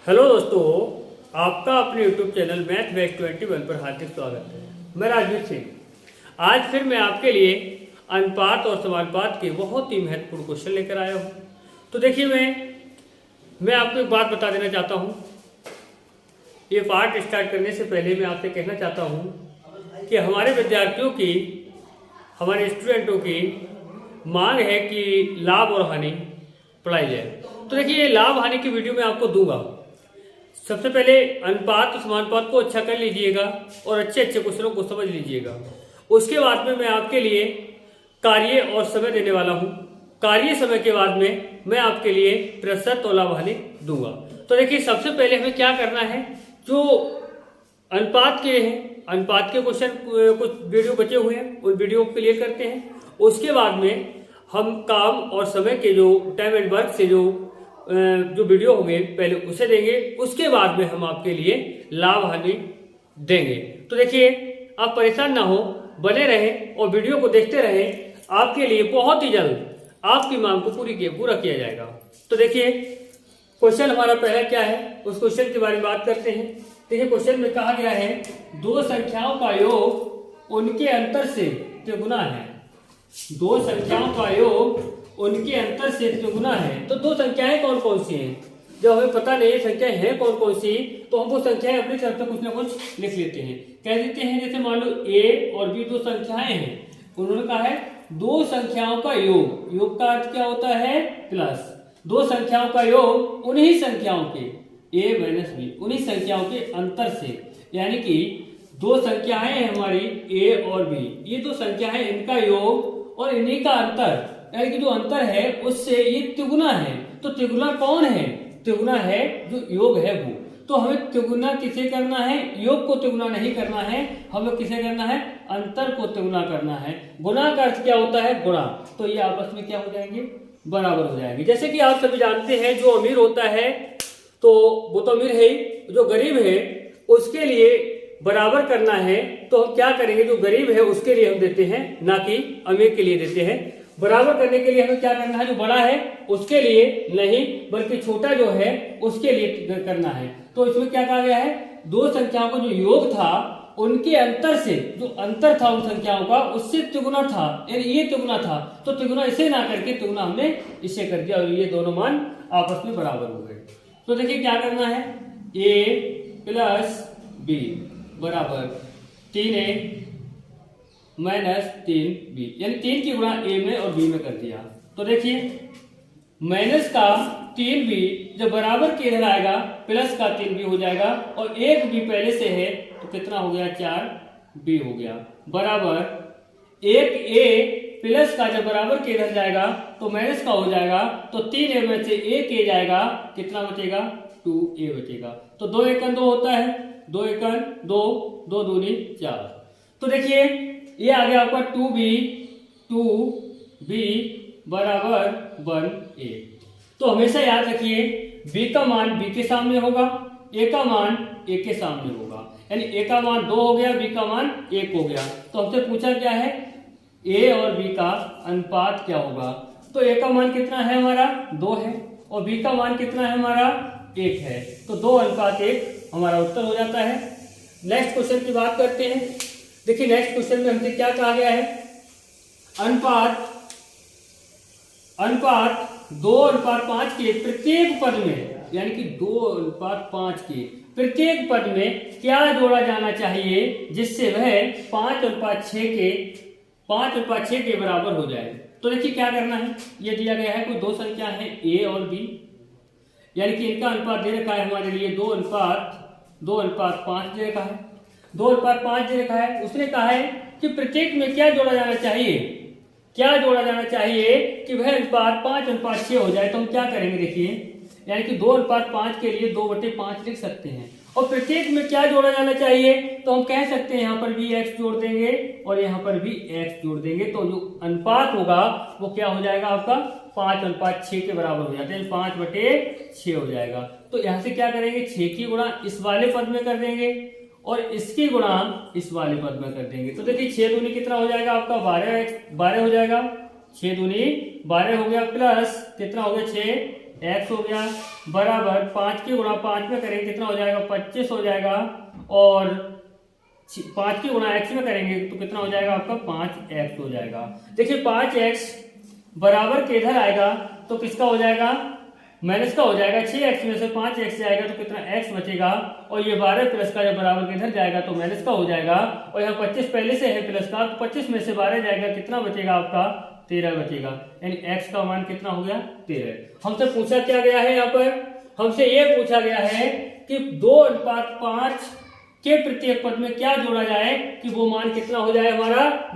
Hello दोस्तों, आपका अपने YouTube चैनल मैथ बैच 21 पर हार्दिक स्वागत है। मैं राजवीर सिंह। आज फिर मैं आपके लिए अनुपात और समानुपात के बहुत ही महत्वपूर्ण क्वेश्चन लेकर आया हूँ। तो देखिए, मैं आपको एक बात बता देना चाहता हूँ। ये पाठ स्टार्ट करने से पहले मैं आपसे कहना चाहता हूँ कि हमारे विद्यार्थियों की, हमारे स्टूडेंटों की मांग है कि लाभ और हानि पढ़ाई जाए। तो देखिए, ये लाभ हानि की वीडियो मैं आपको दूंगा। सबसे पहले अनुपात और समानुपात को अच्छा कर लीजिएगा और अच्छे अच्छे क्वेश्चनों को समझ लीजिएगा। उसके बाद में मैं आपके लिए कार्य और समय देने वाला हूं। कार्य समय के बाद में मैं आपके लिए प्रतिशत और लाभ हानि दूंगा। तो देखिए, सबसे पहले हमें क्या करना है, जो अनुपात के हैं, अनुपात के क्वेश्चन कुछ वीडियो बचे हुए हैं, उन वीडियो को क्लियर करते हैं। उसके बाद में हम काम और समय के जो टाइम एंड वर्क से जो वीडियो होंगे पहले उसे देंगे। उसके बाद में हम आपके लिए लाभ हानि देंगे। तो देखिए, आप परेशान ना हो, बने रहें और वीडियो को देखते रहें। आपके लिए बहुत ही जल्द आपकी मांग को पूरा किया जाएगा। तो देखिए, क्वेश्चन हमारा पहला क्या है, उस क्वेश्चन के बारे में बात करते हैं। देखिए, क्वेश्चन में कहा गया है दो संख्याओं का योग उनके अंतर से त्रिगुना है। दो संख्याओं का योग उनके अंतर से त्रिगुना है। तो दो संख्याएं कौन कौन सी हैं? जब हमें पता नहीं संख्याएं हैं कौन कौन सी, तो हम वो संख्याएं अपनी तरफ से कुछ ना कुछ लिख लेते हैं, कह देते हैं। जैसे मान लो ए और बी दो संख्याएं हैं, उन्होंने कहा है दो संख्याओं का योग। योग का अर्थ क्या होता है? प्लस। दो संख्याओं का योग उन्हीं संख्याओं के ए माइनस बी, उन्हीं संख्याओं के अंतर से, यानी कि दो संख्याएं हैं हमारी ए और बी, ये दो संख्याएं, इनका योग और इन्हीं का अंतर, यानी कि जो अंतर है उससे ये त्रिगुना है। तो त्रिगुना कौन है? त्रिगुना है जो योग है वो। तो हमें त्रिगुना किसे करना है? योग को त्रिगुना नहीं करना है, हमें किसे करना है? अंतर को त्रिगुना करना है। गुणा का अर्थ क्या होता है? गुणा। तो ये आपस में क्या हो जाएंगे? बराबर हो जाएंगे। जैसे कि आप सभी जानते हैं, जो अमीर होता है तो वो तो अमीर है ही, जो गरीब है उसके लिए बराबर करना है तो हम क्या करेंगे? जो गरीब है उसके लिए हम देते हैं, ना कि अमीर के लिए देते हैं। बराबर करने के लिए हमें क्या करना है? जो बड़ा है उसके लिए नहीं, बल्कि छोटा जो है उसके लिए करना है। तो इसमें क्या कहा गया है? दो संख्याओं का जो योग था उनके अंतर से, जो अंतर था उन संख्याओं का, उससे त्रिगुना था, यानी ये त्रिगुना था। तो त्रिगुना इसे ना करके त्रिगुना हमने इसे कर दिया और ये दोनों मान आपस में बराबर हो गए। तो देखिए क्या करना है, ए प्लस बी बराबर 3a माइनस 3b, यानी 3 की गुणा ए में और बी में कर दिया। तो देखिए, माइनस का 3b जब बराबर के इधर आएगा, प्लस का 3b हो जाएगा, और एक b पहले से है तो कितना हो गया? 4b हो गया, बराबर एक a प्लस का जब बराबर के इधर जाएगा तो माइनस का हो जाएगा। तो 3a में से एक a जाएगा, कितना बचेगा? 2a बचेगा। तो 2 एकन 2 होता है, 2 एकन 2, 2 दूनी 4। तो देखिए, ये आ गया आपका 2b बराबर 1a। तो हमेशा याद रखिए, b का मान b के सामने होगा, a का मान a के सामने होगा, यानी a का मान 2 हो गया, b का मान 1 हो गया। तो हमसे पूछा क्या है? a और b का अनुपात क्या होगा? तो a का मान कितना है हमारा? 2 है, और b का मान कितना है हमारा? 1 है। तो 2:1 हमारा उत्तर हो जाता है। नेक्स्ट क्वेश्चन की बात करते हैं। देखिए, नेक्स्ट क्वेश्चन में हमसे क्या कहा गया है? अनुपात 2:5 के प्रत्येक पद में, यानी कि 2:5 के प्रत्येक पद में क्या जोड़ा जाना चाहिए जिससे वह 5:6 के बराबर हो जाए। तो देखिए क्या करना है, ये दिया गया है, कोई दो संख्या है a और b, यानी कि इनका अनुपात दे रखा है हमारे लिए 2:5 दे रखा है, 2:5 दे रखा है। उसने कहा है कि प्रत्येक में क्या जोड़ा जाना चाहिए, क्या जोड़ा जाना चाहिए कि वह अनुपात 5:6 हो जाए। तो हम क्या करेंगे? देखिए, यानी कि 2:5 के लिए 2/5 लिख सकते हैं, और प्रत्येक में क्या जोड़ा जाना चाहिए? तो हम कह सकते हैं यहाँ पर भी x जोड़ देंगे और यहाँ पर भी x जोड़ देंगे। तो जो अनुपात होगा वो क्या हो जाएगा आपका? 5:6 के बराबर हो जाते हैं, 5/6 हो जाएगा। तो यहाँ से क्या करेंगे? 6 की गुणा इस वाले पद में कर देंगे और इसकी गुणा इस वाले पद में कर देंगे। तो देखिए, 6 दूनी कितना हो जाएगा आपका? 12 हो जाएगा, 6 दूनी 12 हो गया, प्लस कितना हो गया? 6 x हो गया बराबर 5 की गुणा 5 में करेंगे कितना हो जाएगा 25 हो जाएगा, और 5 की गुणा x में करेंगे तो कितना हो जाएगा आपका 5x हो जाएगा। देखिए 5x बराबर के इधर आएगा तो किसका हो जाएगा, माइनस का हो जाएगा। 6x में से 5x जाएगा तो कितना x बचेगा, और ये 12 प्लस का जब बराबर के इधर जाएगा तो माइनस का हो जाएगा, और यहाँ 25 पहले से है प्लस का, तो 25 में से 12 जाएगा कितना बचेगा आपका 13 बचेगा, यानी x का मान कितना हो गया 13। हमसे पूछा क्या गया है, यहाँ पर हमसे ये पूछा गया है कि 2:5 के प्रत्येक पद में क्या जोड़ा जाए कि वो मान कितना हो जाए हमारा,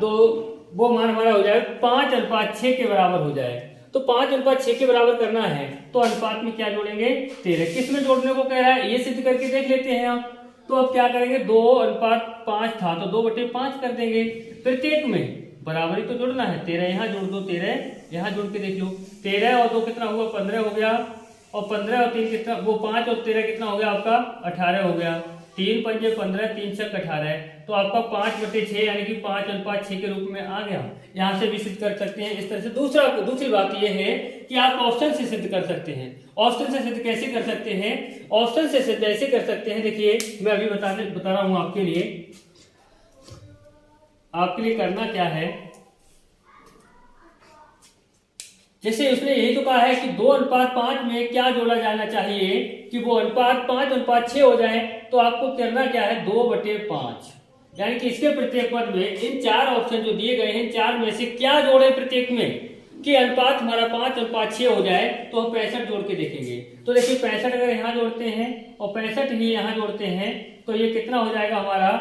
वो मान हमारा हो जाए 5:6 के बराबर हो जाए। तो 5:6 के बराबर करना है तो अनुपात में क्या जोड़ेंगे 13। किस में जोड़ने को कह रहा है ये सिद्ध करके देख लेते हैं हम। तो अब क्या करेंगे 2:5 था तो 2/5 कर देंगे, प्रत्येक में बराबरी तो जोड़ना है। 13 यहाँ जोड़ दो, 13 यहाँ जोड़ के देख लो, 13 और 2 कितना हुआ 15 हो गया, और 15 और 3 कितना, वो 5 और 13 कितना हो गया आपका 18 हो गया। 3 पंजे 15, 3 छक 18, तो आपका 5/6 यानी कि 5:6 के रूप में आ गया। यहाँ से भी सिद्ध कर सकते हैं इस तरह से। दूसरी बात यह है कि आप ऑप्शन से सिद्ध कर सकते हैं। ऑप्शन से सिद्ध कैसे कर सकते हैं, ऑप्शन से सिद्ध ऐसे कर सकते हैं, देखिए मैं अभी बता रहा हूं आपके लिए करना क्या है। जैसे उसने यही तो कहा है कि 2:5 में क्या जोड़ा जाना चाहिए कि वो अनुपात 5:6 हो जाए, तो आपको करना क्या है 2/5, यानी कि इसके प्रत्येक पद में इन 4 ऑप्शन जो दिए गए हैं 4 में से क्या जोड़े प्रत्येक में कि अनुपात हमारा 5:6 हो जाए, तो हम 65 जोड़ के देखेंगे। तो देखिए 65 अगर यहाँ जोड़ते हैं और 65 ही यहाँ जोड़ते हैं तो ये कितना हो जाएगा हमारा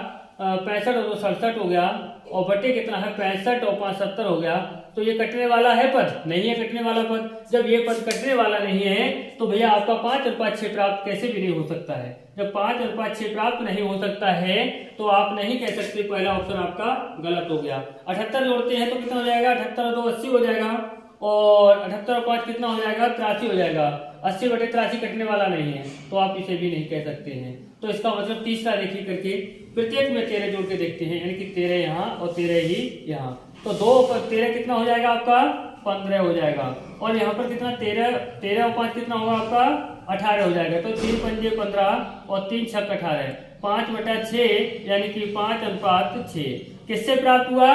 65 और 67 हो गया, और बटे कितना है 65 और 5 70 हो गया। तो ये कटने वाला है पद, नहीं है कटने वाला पद। जब ये पद कटने वाला नहीं है तो भैया आपका 5:6 प्राप्त कैसे भी नहीं हो सकता है। जब 5:6 प्राप्त नहीं हो सकता है तो आप नहीं कह सकते पहला ऑप्शन आपका गलत हो गया। 78 जोड़ते हैं तो कितना हो जाएगा 78 और 2 80 हो जाएगा, और 78 और 5 कितना हो जाएगा 83 हो जाएगा। 80/83 कटने वाला नहीं है तो आप इसे भी नहीं कह सकते हैं। तो इसका मतलब तीसरा देखिए करके प्रत्येक में 13 जोड़ के देखते हैं, यानी कि 13 यहाँ और 13 ही यहाँ, तो 2 पर 13 कितना हो जाएगा आपका 15 हो जाएगा, और यहाँ पर कितना 13 और 5 कितना होगा आपका 18 हो जाएगा। तो 3 पंजे 15 और 3 छक 18, 5/6 यानी कि 5:6 किससे प्राप्त हुआ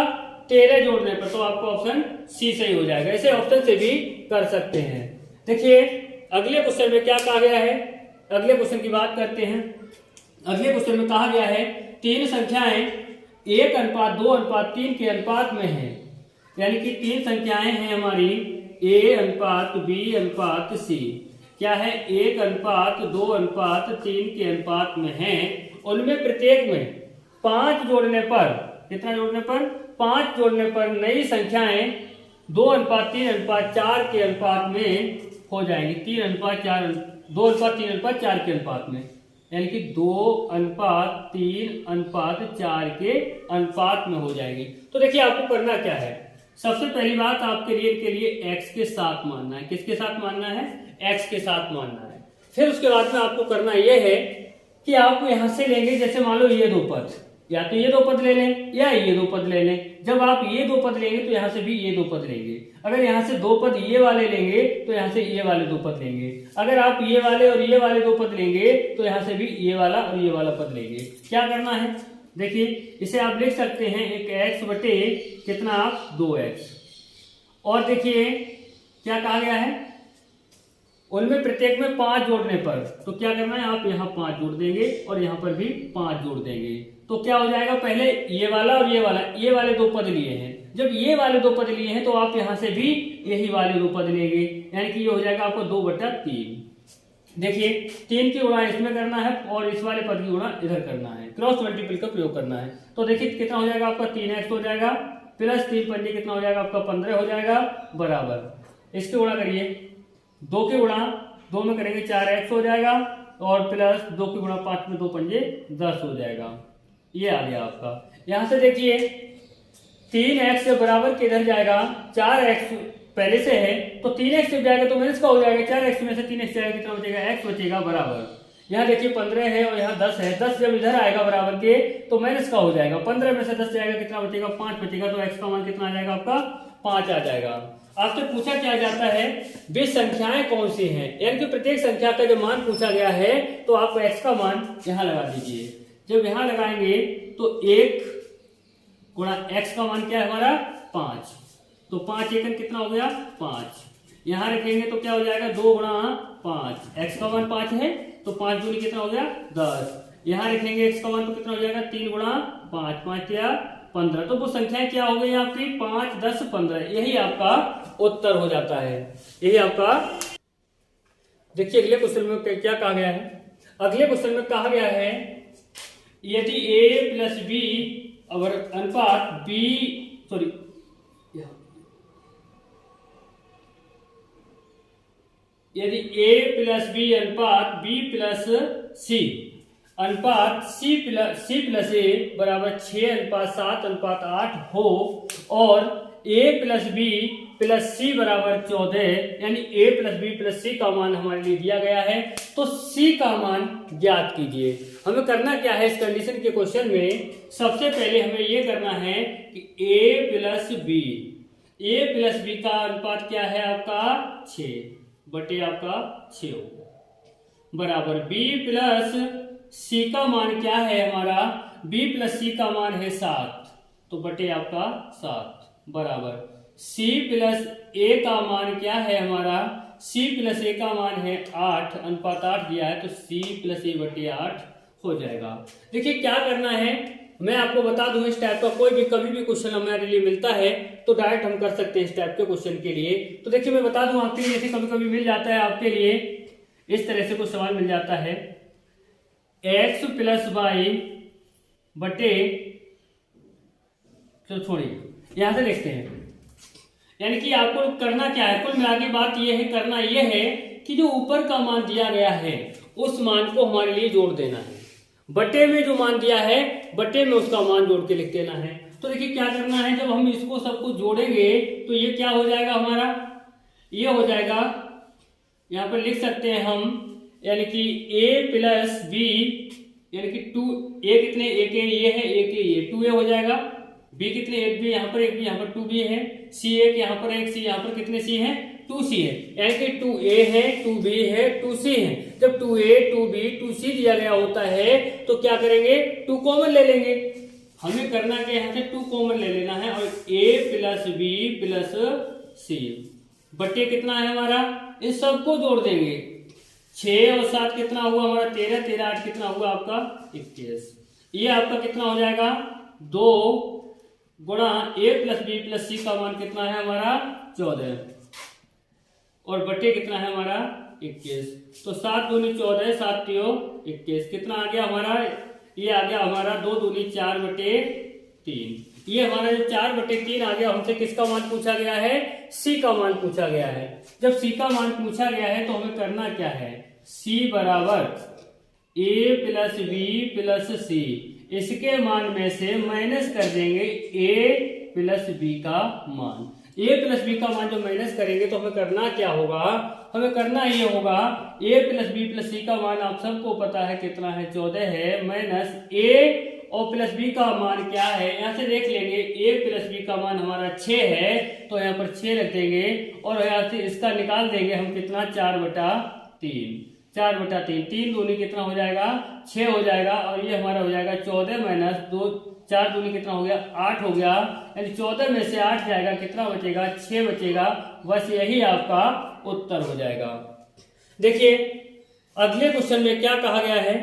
13 जोड़ने पर। तो आपका ऑप्शन सी सही हो जाएगा। ऐसे ऑप्शन से भी कर सकते हैं। देखिए अगले क्वेश्चन में क्या कहा गया है, अगले क्वेश्चन की बात करते हैं। अगले क्वेश्चन में कहा गया है 3 संख्याएं 1:2:3 के अनुपात में है, यानी कि 3 संख्याएं हैं हमारी A:B:C, क्या है 1:2:3 के अनुपात में है। उनमें प्रत्येक में 5 जोड़ने पर, कितना जोड़ने पर 5 जोड़ने पर नई संख्याएं 2:3:4 के अनुपात में हो जाएंगी। 2:3:4 के अनुपात में, यानी कि 2:3:4 के अनुपात में हो जाएगी। तो देखिए आपको करना क्या है, सबसे पहली बात आपके लिए x के साथ मानना है। किसके साथ मानना है x के साथ मानना है। फिर उसके बाद में आपको करना यह है कि आप यहां से लेंगे, जैसे मान लो ये 2 पद, या तो ये 2 पद ले लें या ये 2 पद ले लें। जब आप ये 2 पद लेंगे तो यहां से भी ये 2 पद लेंगे। अगर यहां से 2 पद ये वाले लेंगे तो यहां से ये वाले 2 पद लेंगे। अगर आप ये वाले और ये वाले 2 पद लेंगे तो यहां से भी ये वाला और ये वाला पद लेंगे। क्या करना है देखिए, इसे आप लिख सकते हैं एक x बटे कितना आप 2x, और देखिए क्या कहा गया है उनमें प्रत्येक में 5 जोड़ने पर, तो क्या करना है आप यहाँ 5 जोड़ देंगे और यहाँ पर भी 5 जोड़ देंगे। तो क्या हो जाएगा, पहले ये वाला और ये वाले 2 पद लिए हैं। जब ये वाले 2 पद लिए हैं तो आप यहाँ से भी यही वाले 2 पद लेंगे, यानी कि ये हो जाएगा आपको 2/3। देखिए 3 की गुणा इसमें करना है और इस वाले पद की गुणा इधर करना है, क्रॉस मल्टीपल का प्रयोग करना है। तो देखिए कितना हो जाएगा आपका 3x हो जाएगा, प्लस 3 पंजे कितना हो जाएगा आपका 15 हो जाएगा, बराबर इसकी गुणा करिए 2 की गुणा 2 में करेंगे 4x हो जाएगा, और प्लस 2 की गुणा 5 में 2 पंजे 10 हो जाएगा। ये आ गया आपका। यहां से देखिए 3x बराबर किधर जाएगा, 4x पहले से है तो 3x जब जाएगा तो माइनस का हो जाएगा, 4x में से 3x जाएगा कितना बचेगा x बचेगा, बराबर यहाँ देखिए 15 है और यहाँ 10 है, 10 जब इधर आएगा बराबर के तो माइनस का हो जाएगा, 15 में से 10 जाएगा कितना बचेगा 5 बचेगा। तो x का मान कितना आ जाएगा आपका 5 आ जाएगा। आपसे पूछा क्या जाता है, वे संख्याएं कौन सी हैं, यानी कि प्रत्येक संख्या का जो मान पूछा गया है तो आप x का मान यहां लगा दीजिए। जब यहां लगाएंगे तो 1 गुणा x का मान क्या है हमारा 5, तो 5 एकन कितना हो गया 5। यहां रखेंगे तो क्या हो जाएगा 2 गुणा 5, x का मान 5 है तो 5 दूनी कितना हो गया 10। यहां रखेंगे x का मान तो कितना हो जाएगा 3 गुणा 5, 5 या 15। तो वो संख्याएं क्या हो गई आपकी 5, 10, 15। यही आपका उत्तर हो जाता है, यही आपका। देखिए अगले क्वेश्चन में क्या कहा गया है। अगले क्वेश्चन में कहा गया है यदि a प्लस बी और अनुपात b सॉरी यदि a प्लस बी अनुपात b प्लस c अनुपात c प्लस a बराबर 6 अनुपात 7 अनुपात 8 हो और a plus B plus c बराबर 14, यानी a plus B plus c का मान हमारे लिए दिया गया है, तो c का मान ज्ञात कीजिए। हमें करना क्या है इस कंडीशन के क्वेश्चन में, सबसे पहले हमें यह करना है कि a प्लस बी का अनुपात क्या है आपका 6 बटे आपका 6 होगा बराबर b प्लस c का मान क्या है हमारा, b प्लस c का मान है 7 तो बटे आपका 7 बराबर c प्लस a का मान क्या है हमारा, c प्लस a का मान है 8 अनुपात 8 दिया है तो c प्लस a बटे 8 हो जाएगा। देखिए क्या करना है, मैं आपको बता दूं इस टाइप का कोई भी कभी भी क्वेश्चन हमारे लिए मिलता है तो डायरेक्ट हम कर सकते हैं इस टाइप के क्वेश्चन के लिए। तो देखिए मैं बता दूं आपके लिए, जैसे कभी कभी मिल जाता है आपके लिए इस तरह से कुछ सवाल मिल जाता है x प्लस वाई बटे, चलो छोड़िए यहां से देखते हैं, यानी कि आपको करना क्या है, कुल मिला के बात यह है, करना यह है कि जो ऊपर का मान दिया गया है उस मान को हमारे लिए जोड़ देना है, बटे में जो मान दिया है बटे में उसका मान जोड़ के लिख देना है। तो देखिए क्या करना है, जब हम इसको सब कुछ जोड़ेंगे तो ये क्या हो जाएगा हमारा, ये हो जाएगा, यहां पर लिख सकते हैं हम, यानी कि a प्लस बी यानी कि 2 a कितने एक ये है एक ये 2a हो जाएगा, b कितने एक भी यहाँ पर एक भी यहाँ पर 2b है, c एक यहाँ पर एक c यहाँ पर कितने c है 2c है, यानी कि 2a है 2b है 2c है। जब 2a 2b 2c दिया गया होता है तो क्या करेंगे 2 कॉमन ले लेंगे। हमें करना क्या, यहाँ से 2 कॉमन ले लेना है और a plus B plus c बटे कितना है हमारा, इस सबको जोड़ देंगे। 6 और 7 कितना हुआ हमारा 13, 13 8 कितना हुआ आपका 21। ये आपका कितना हो जाएगा 2 गुणा a plus B plus c का मान कितना है हमारा 14 और बटे कितना है हमारा 21। तो 7 दूनी 14 7 त्रियो 21 कितना आ गया हमारा, ये आ गया हमारा 2 दूनी 4 बटे 3। ये हमारा जो 4 बटे 3 आ गया, हमसे किसका मान पूछा गया है c का मान पूछा गया है। जब c का मान पूछा गया है तो हमें करना क्या है, c बराबर a plus B plus c, इसके मान में से माइनस कर देंगे a प्लस बी का मान। a प्लस बी का मान जो माइनस करेंगे तो हमें करना क्या होगा, हमें करना ये होगा a plus B plus c का मान आप सबको पता है कितना है 14 है, माइनस a और प्लस बी का मान क्या है, यहाँ से देख लेंगे a प्लस बी का मान हमारा 6 है तो यहाँ पर 6 रख देंगे और यहाँ से इसका निकाल देंगे हम कितना 4 बटा 3, 4 बटा 3, 3 दूनी कितना हो जाएगा 6 हो जाएगा और ये हमारा हो जाएगा 14 माइनस 2, 4 दूनी कितना हो गया 8 हो गया, यानी 14 में से 8 जाएगा कितना बचेगा 6 बचेगा, बस यही आपका उत्तर हो जाएगा। देखिए अगले क्वेश्चन में क्या कहा गया है,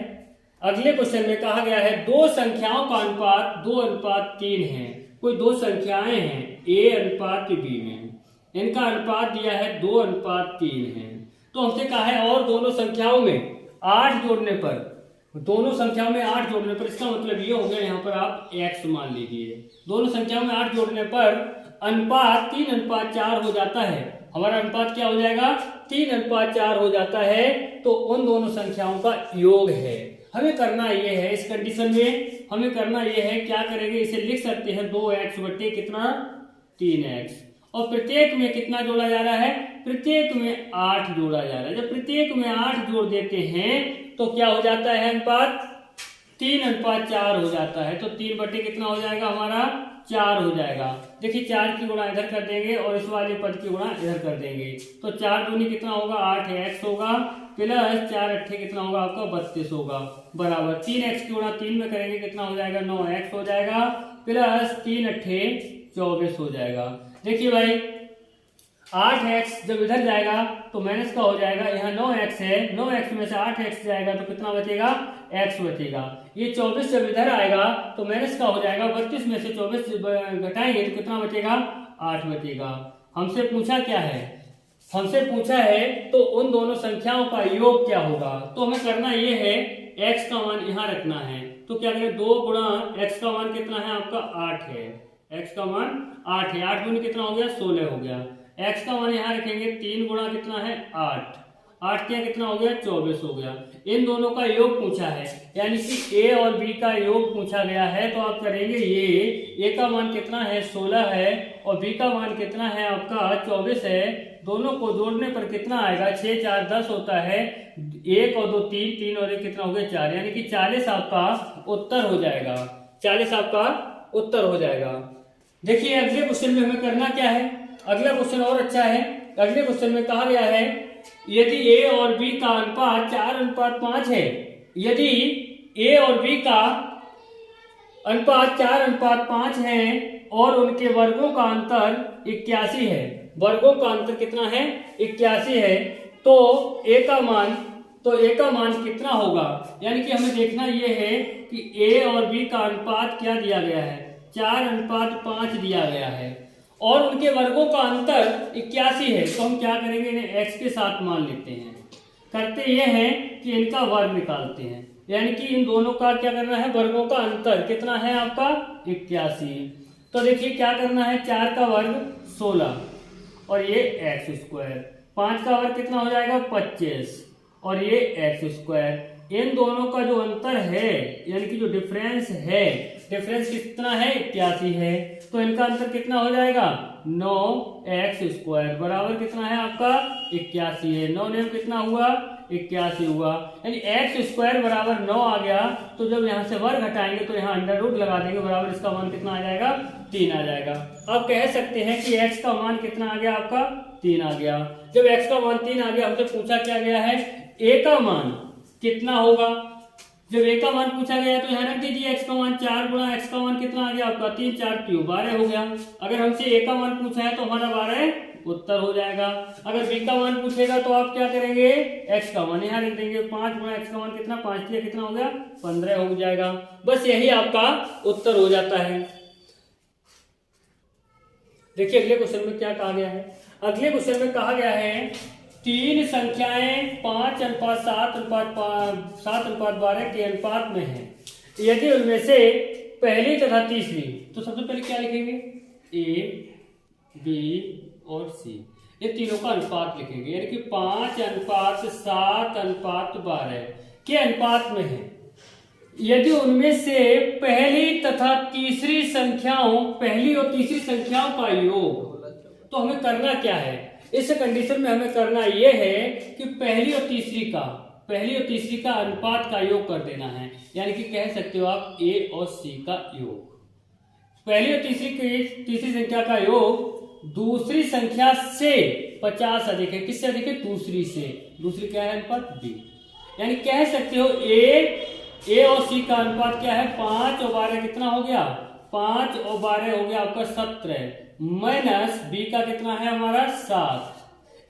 अगले क्वेश्चन में कहा गया है दो संख्याओं का अनुपात 2:3 है। कोई दो संख्याएं हैं a अनुपात b में, इनका अनुपात दिया है 2:3 है। तो हमसे कहा है और दोनों संख्याओं में 8 जोड़ने पर, दोनों संख्याओं में 8 जोड़ने पर, इसका मतलब ये हो गया यहाँ पर आप x मान लीजिए, दोनों संख्याओं में 8 जोड़ने पर अनुपात 3:4 हो जाता है। हमारा अनुपात क्या हो जाएगा 3:4 हो जाता है, तो उन दोनों संख्याओं का योग है। हमें करना ये है, इस कंडीशन में हमें करना ये है, क्या करेंगे इसे लिख सकते हैं 2x बटे कितना 3x, और प्रत्येक में कितना जोड़ा जा रहा है, प्रत्येक में 8 जोड़ा जा रहा है। जब प्रत्येक में 8 जोड़ देते हैं तो क्या हो जाता है अनुपात 3:4 हो जाता है, तो 3 बटे कितना हो जाएगा हमारा 4 हो जाएगा। देखिए 4 की गुणा इधर कर देंगे और इस वाले पद की गुणा इधर कर देंगे, तो 4 दूनी कितना होगा 8x होगा, प्लस 4 अट्ठे कितना होगा आपका 32 होगा, बराबर 3x की गुणा 3 में करेंगे कितना हो जाएगा 9x हो जाएगा, प्लस 3 अट्ठे 24 हो जाएगा। देखिए भाई 8x जब इधर जाएगा तो माइनस का हो जाएगा, यहाँ 9x है, 9x में से 8x जाएगा तो कितना बचेगा x बचेगा। ये 24 जब इधर आएगा तो माइनस का हो जाएगा, 32 में से 24 घटाएंगे तो कितना बचेगा 8 बचेगा। हमसे पूछा क्या है, हमसे पूछा है तो उन दोनों संख्याओं का योग क्या होगा, तो हमें करना ये है x का मान यहाँ रखना है, तो क्या करें 2 गुणा x का मान कितना है आपका 8 है, x का मान 8 है, 8 गुना कितना हो गया 16 हो गया, x का मान यहाँ रखेंगे 3 गुणा कितना है 8, 8 क्या कितना हो गया 24 हो गया। इन दोनों का योग पूछा है, यानी कि a और b का योग पूछा गया है, तो आप करेंगे ये a का मान कितना है 16 है और b का मान कितना है आपका 24 है, दोनों को जोड़ने पर कितना आएगा 6 4 10 होता है, 1 और 2 3, 3 और 1 कितना हो गया 4, यानी कि 40 आपका उत्तर हो जाएगा, 40 आपका उत्तर हो जाएगा। देखिए अगले क्वेश्चन में हमें करना क्या है, अगला क्वेश्चन और अच्छा है। अगले क्वेश्चन में कहा गया है यदि a और b का अनुपात 4:5 है, यदि a और b का अनुपात 4:5 है और उनके वर्गों का अंतर 81 है, वर्गों का अंतर कितना है 81 है, तो a का मान कितना होगा, यानी कि हमें देखना यह है कि a और b का अनुपात क्या दिया गया है 4:5 दिया गया है और उनके वर्गों का अंतर 81 है, तो हम क्या करेंगे इन्हें x के साथ मान लेते हैं, करते ये हैं कि इनका वर्ग निकालते हैं, यानी कि इन दोनों का क्या करना है वर्गों का अंतर कितना है आपका 81। तो देखिए क्या करना है 4 का वर्ग 16 और ये x स्क्वायर, 5 का वर्ग कितना हो जाएगा 25 और ये x स्क्वायर, इन दोनों का जो अंतर है यानी कि जो डिफरेंस है, डिफरेंस कितना है 81 है, तो इनका अंतर कितना हो जाएगा 9x स्क्वायर बराबर कितना है आपका 81 है, 9 ने कितना हुआ 81 हुआ, यानी x स्क्वायर बराबर 9 आ गया, तो जब यहाँ से वर्ग हटाएंगे तो यहाँ अंडर रूट लगा देंगे, बराबर इसका मान कितना आ जाएगा 3 आ जाएगा। अब कह सकते हैं कि x का मान कितना आ गया आपका 3 आ गया। जब x का मान 3 आ गया, हमसे पूछा क्या गया है a का मान कितना होगा, जब a का मान पूछा गया तो यहाँ रख दीजिए x का मान 4 गुणा x का मान कितना आ गया आपका 3 4 3 12 हो गया। अगर हमसे a का मान पूछा है तो हमारा 12 उत्तर हो जाएगा। अगर b का मान पूछेगा तो आप क्या करेंगे x का मान यहाँ रख देंगे, 5 गुणा x का मान कितना 5 दिया कितना हो गया 15 हो जाएगा, बस यही आपका उत्तर हो जाता है। देखिए अगले क्वेश्चन में क्या कहा गया है, अगले क्वेश्चन में कहा गया है 3 संख्याएं 5:7:12 के अनुपात में हैं, यदि उनमें से पहली तथा तीसरी, तो सबसे पहले क्या लिखेंगे a b और c, ये तीनों का अनुपात लिखेंगे, यानी कि 5:7:12 के अनुपात में है, यदि उनमें से पहली तथा तीसरी संख्याओं, पहली और तीसरी संख्याओं का योग, तो हमें करना क्या है इस कंडीशन में, हमें करना यह है कि पहली और तीसरी का अनुपात का योग कर देना है, यानी कि कह सकते हो आप a और c का योग, पहली और तीसरी संख्या का योग दूसरी संख्या से 50 अधिक है, किससे अधिक है दूसरी से, दूसरी क्या है अनुपात b, यानी कह सकते हो a और c का अनुपात क्या है 5 और 12 कितना हो गया 5 और 12 हो गया आपका 17 माइनस b का कितना है हमारा 7,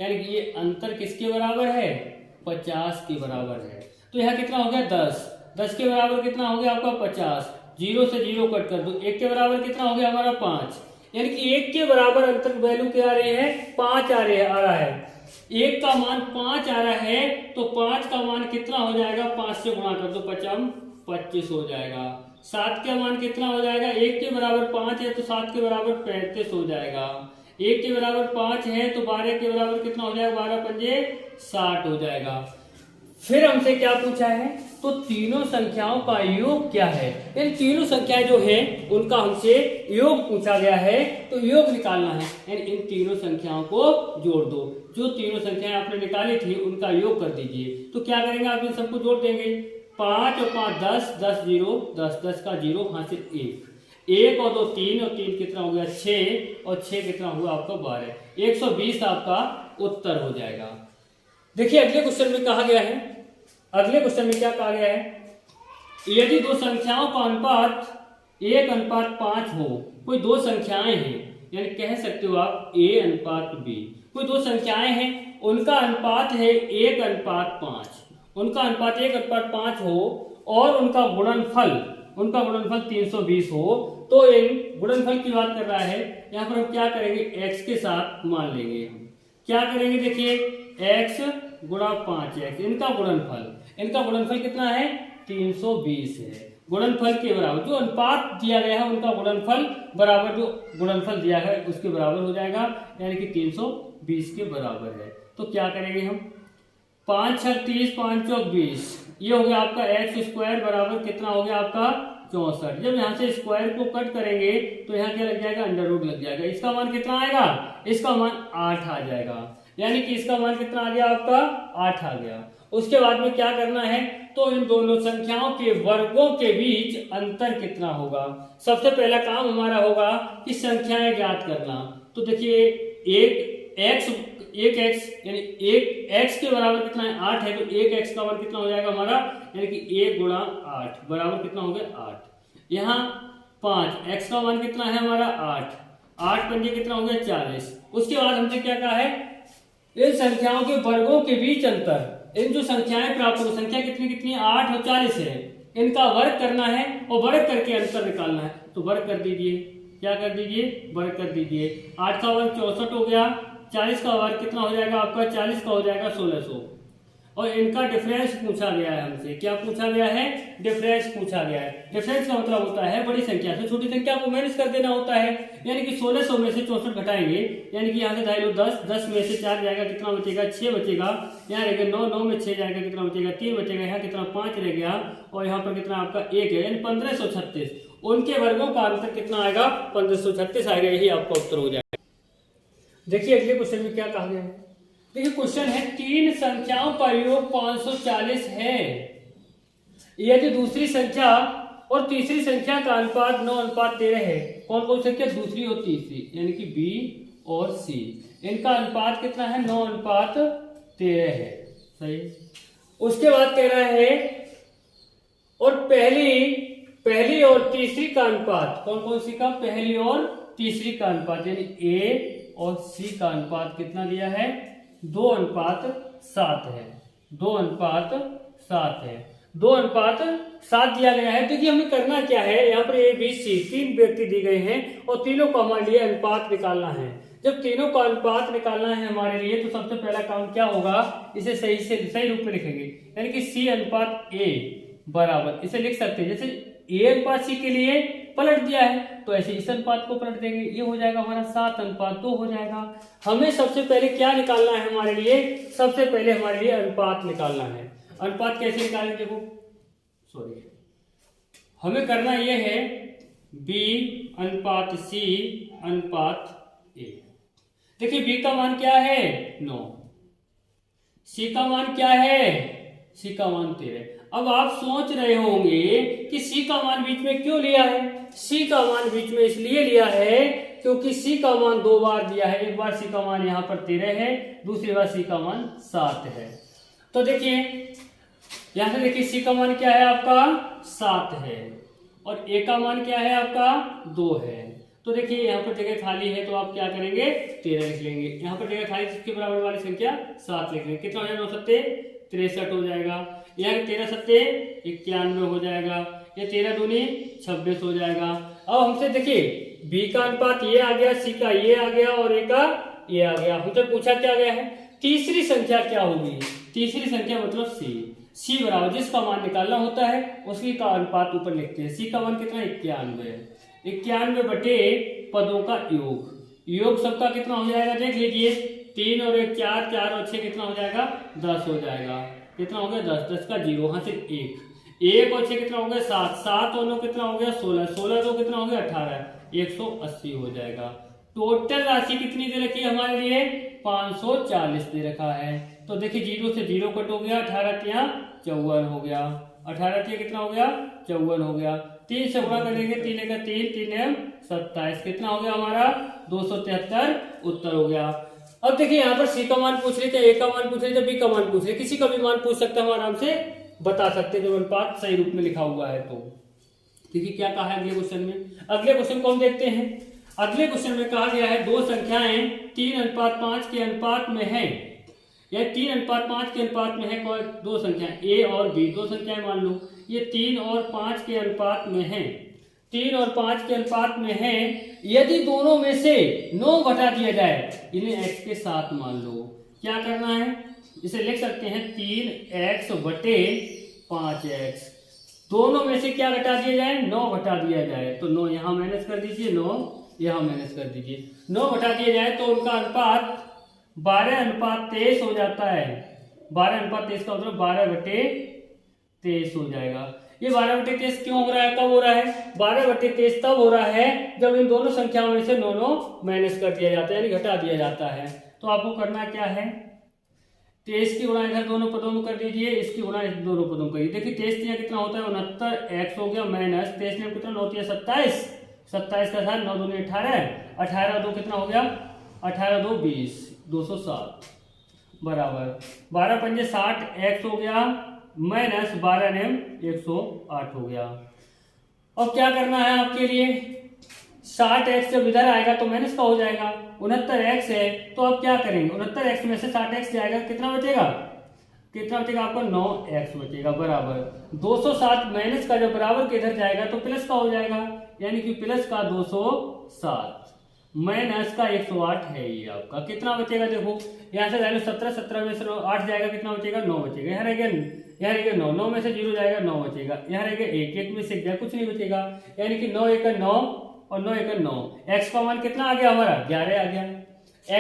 यानी कि ये अंतर किसके बराबर है 50 के बराबर है, तो यहाँ कितना हो गया 10 के बराबर कितना हो गया आपका 50, 0 से 0 कट कर दो, 1 के बराबर कितना हो गया हमारा 5, यानी कि 1 के बराबर अंतर वैल्यू क्या आ रही है 5 आ रहा है, 1 का मान 5 आ रहा है, तो 5 का मान कितना हो जाएगा 5 से गुणा कर दो 25 हो जाएगा, 7 का मान कितना हो जाएगा 1 के बराबर 5 है तो 7 के बराबर 35 हो जाएगा, 1 के बराबर 5 है तो 12 के बराबर कितना हो जाएगा 12 पंजे 60 हो जाएगा। फिर हमसे क्या पूछा है, तो तीनों संख्याओं का योग क्या है, इन तीनों संख्याएं जो है उनका हमसे योग पूछा गया है, तो योग निकालना है, यानी इन तीनों संख्याओं को जोड़ दो, जो तीनों संख्याएं आपने निकाली थी उनका योग कर दीजिए। तो क्या करेंगे आप इन सबको जोड़ देंगे, 5 और 5 10, 10 0 10, 10 का 0 हासिल 1, 1 और 2 3 और 3 कितना हो गया 6 और 6 कितना हुआ आपका 12, 120 आपका उत्तर हो जाएगा। देखिए अगले क्वेश्चन में कहा गया है, अगले क्वेश्चन में क्या कहा गया है, यदि दो संख्याओं का अनुपात 1:5 हो, कोई दो संख्याएं हैं, यानी कह सकते हो आप A अनुपात B, कोई दो संख्याएं हैं उनका अनुपात है 1:5, उनका अनुपात 1:5 हो और उनका गुणनफल 320 हो, तो इन गुणनफल की बात कर रहा है। यहाँ पर हम क्या करेंगे, x के साथ मान लेंगे, हम क्या करेंगे, देखिए x गुणा 5x, इनका गुणनफल कितना है 320 है। गुणनफल के बराबर जो अनुपात दिया गया है उनका गुणनफल बराबर जो गुणनफल दिया है उसके बराबर हो जाएगा, यानी कि 320 के बराबर है। तो क्या करेंगे हम, 5 6 30 5 चौक 20, ये हो गया आपका एक्स स्क्वायर बराबर कितना हो गया आपका 64। जब यहाँ से स्क्वायर को कट करेंगे तो यहाँ क्या लग जाएगा, अंडर रूट लग जाएगा। इसका मान कितना आएगा, इसका मान 8 आ जाएगा, यानी कि इसका मान कितना आ गया आपका 8 आ गया। उसके बाद में क्या करना है, तो इन दोनों संख्याओं के वर्गों के बीच अंतर कितना होगा। सबसे पहला काम हमारा होगा कि संख्याएं ज्ञात करना। तो देखिए एक एक्स यानी एक एक्स के बराबर कितना है 8 है, तो एक एक्स का मान कितना हो जाएगा हमारा, यानी कि 1 गुणा 8 बराबर कितना हो गया 8। यहाँ 5 एक्स का मान कितना है हमारा 8 पंजे कितना हो गया 40। उसके बाद हमसे क्या कहा है, इन संख्याओं के वर्गों के बीच अंतर, इन जो संख्याएं प्राप्त हो, संख्या कितनी 8 और 40 है, इनका वर्ग करना है और वर्ग करके अंतर निकालना है। तो वर्ग कर दीजिए, क्या कर दीजिए, वर्ग कर दीजिए। 8 का वर्ग 64 हो गया, 40 का वर्ग कितना हो जाएगा आपका, 40 का हो जाएगा 1600। और इनका डिफरेंस पूछा गया है हमसे, क्या पूछा गया है, डिफरेंस पूछा गया है। डिफरेंस का मतलब होता है बड़ी संख्या से छोटी संख्या को माइनस कर देना होता है, यानी कि 1600 में से 64 घटाएंगे, यानी कि यहाँ से ढाई लो 10 में से 4 जाएगा कितना बचेगा 6 बचेगा, यहाँ रहेगा 9 में 6 जाएगा कितना बचेगा 3 बचेगा, यहाँ कितना 5 रह गया और यहाँ पर कितना आपका 1 है, यानी 1536। उनके वर्गों का अंतर कितना आएगा 1536 आएगा, यही आपका उत्तर हो जाएगा। देखिए अगले क्वेश्चन में क्या कहा गया है, देखिए क्वेश्चन है तीन संख्याओं का योग 540 है, यदि दूसरी संख्या और तीसरी संख्या का अनुपात 9:13 है। कौन कौन संख्या, दूसरी और तीसरी, यानी कि बी और सी, इनका अनुपात कितना है 9:13 है, सही। उसके बाद कह रहा है और पहली और तीसरी का अनुपात, कौन कौन सी का, पहली और तीसरी का अनुपात, यानी ए और सी का अनुपात कितना दिया है 2:7 है, 2:7 है, 2:7 दिया गया है। देखिए हमें करना क्या है, यहाँ पर ए बी सी तीन व्यक्ति दिए गए हैं और तीनों का हमारे लिए अनुपात निकालना है। जब तीनों का अनुपात निकालना है हमारे लिए, तो सबसे पहला काम क्या होगा, इसे सही रूप में लिखेंगे, यानी कि सी अनुपात ए बराबर, इसे लिख सकते हैं जैसे ए अनुपात सी के लिए पलट दिया है, तो ऐसे इस अनुपात को पलट देंगे, ये हो जाएगा हमारा 7:2 हो जाएगा। हमें सबसे पहले क्या निकालना है हमारे लिए, सबसे पहले हमारे लिए अनुपात निकालना है। अनुपात कैसे निकालेंगे, देखो सॉरी, हमें करना यह है B अनुपात C अनुपात A। देखिए B का मान क्या है 9, C का मान क्या है, C का मान 13। अब आप सोच रहे होंगे कि C का मान बीच में क्यों लिया है, C का मान बीच में इसलिए लिया है क्योंकि C का मान 2 बार दिया है, एक बार C का मान यहाँ पर 13 है, दूसरी बार C का मान 7 है। तो देखिए यहाँ से देखिए C का मान क्या है आपका 7 है और A का मान क्या है आपका 2 है। तो देखिए यहाँ पर जगह खाली है, तो आप क्या करेंगे 13 लिख लेंगे, यहाँ पर जगह खाली इसके बराबर वाली संख्या 7 लिख लेंगे, कितना हो जाएगा 9 7 63 हो जाएगा, यहाँ 13 7 91 हो जाएगा, ये 13 दूनी 26 हो जाएगा। अब हमसे देखिए B का अनुपात ये आ गया, C का ये आ गया और A का ये आ गया। हमसे पूछा क्या गया है तीसरी संख्या क्या होगी, तीसरी संख्या मतलब C बराबर जिसका मान निकालना होता है उसी का अनुपात ऊपर लिखते हैं। C का मान कितना 91 है, 91 बटे पदों का योग, योग सबका कितना हो जाएगा देख लीजिए, 3 और 1 4, 4 और 6 कितना हो जाएगा 10 हो जाएगा, कितना हो गया 10, 10 का 0, वहां से 1 और 6 कितना हो गया 7, 7 और 9 कितना हो गया 16, 16 2 कितना हो गया 18, 180 हो जाएगा। टोटल राशि कितनी दे रखी है हमारे लिए 540 दे रखा है। तो देखिए 0 से 0 कट हो गया, 18 54 हो गया, 18 कितना हो गया 54 हो गया। 3 से गुणा करेंगे, 3 का 3, 3 27, कितना हो गया हमारा 273 उत्तर हो गया। अब देखिए यहाँ पर सी का मान पूछ रहे थे, ए का मान पूछ रहे थे, बी का मान पूछ रहे, किसी का भी मान पूछ सकते हैं, हम आराम से बता सकते हैं जब अनुपात सही रूप में लिखा हुआ है तो। देखिए क्या कहा है अगले क्वेश्चन में। अगले क्वेश्चन को हम देखते हैं। अगले क्वेश्चन में कहा गया है दो संख्याएं 3:5 के अनुपात में है, या 3:5 के अनुपात में है दो संख्याएं ए और बी, दो संख्याएं मान लो ये 3 और 5 के अनुपात में है, 3 और 5 के अनुपात में है। यदि दोनों में से 9 घटा दिया जाए, इन्हें x के साथ मान लो, क्या करना है, इसे लिख सकते हैं 3x बटे 5x। दोनों में से क्या घटा दिया जाए, 9 घटा दिया जाए, तो 9 यहां माइनस कर दीजिए, 9 यहां माइनस कर दीजिए। 9 घटा दिया जाए तो उनका अनुपात 12:23 हो जाता है। 12:23 का मतलब 12/23 हो जाएगा। ये 12/23 क्यों हो रहा है, कब हो रहा है, 12/23 तब हो रहा है जब इन दोनों संख्याओं में से 9 माइनस कर दिया जाता है, यानी घटा दिया जाता है। तो आपको करना क्या है, 23 की गुणा इधर दोनों पदों में कर दीजिए, इसकी गुणा इस दोनों पदों में करिए। देखिए 23 कितना होता है 69x हो गया, माइनस 23 में कितना होती है 27, 27 का साथ 9 दूनी 18, 18 2 कितना हो गया 18 2 20, 207 बराबर 12 पंजे 60 x हो गया, माइनस 12 नेम 108 हो गया। अब क्या करना है आपके लिए, 60x जब इधर आएगा तो माइनस का हो जाएगा, 69x है तो अब क्या करेंगे, 69x में से 60x जाएगा, कितना बचेगा, कितना बचेगा आपको 9x बचेगा, बराबर 207 माइनस का जब बराबर के इधर जाएगा तो प्लस का हो जाएगा, यानी कि प्लस का 207 माइनस का 108 है ये आपका, कितना बचेगा, देखो यहाँ से वैल्यू 17, 17 में से 8 जाएगा, कितना बचेगा 9 बचेगा, यहाँ रहेगा 9, 9 में से 0 जाएगा 9 बचेगा, यहाँ रहेगा 1, 1 में से गया कुछ नहीं बचेगा, यानी कि 9 1 9 और 9 1 9, x का मान कितना आ गया हमारा 11 आ गया,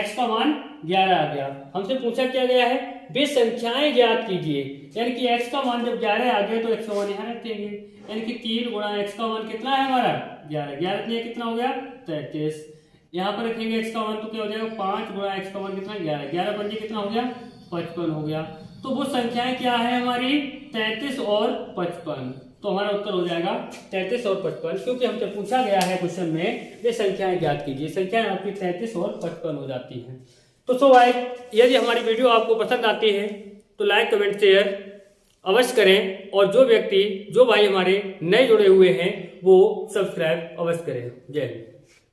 x का मान 11 आ गया। हमसे पूछा क्या गया है, वे संख्याएं ज्ञात कीजिए, यानी कि x का मान जब 11 आ गया तो x का मान यहाँ रख देंगे, यानी कि 3 गुणा x का मान कितना है हमारा 11, 11 कितना हो गया 33, यहाँ पर रखेंगे x का मान तो क्या हो जाएगा 5 गुणा x का मान कितना 11, 11 पंजे कितना हो गया 55 हो गया। तो वो संख्याएं क्या है हमारी 33 और 55, तो हमारा उत्तर हो जाएगा 33 और 55, क्योंकि हमसे पूछा गया है क्वेश्चन में वे संख्याएं ज्ञात कीजिए, संख्याएं आपकी 33 और 55 हो जाती हैं। तो सो भाई यदि हमारी वीडियो आपको पसंद आती है तो लाइक कमेंट शेयर अवश्य करें, और जो व्यक्ति जो भाई हमारे नए जुड़े हुए हैं वो सब्सक्राइब अवश्य करें। जय हिंद।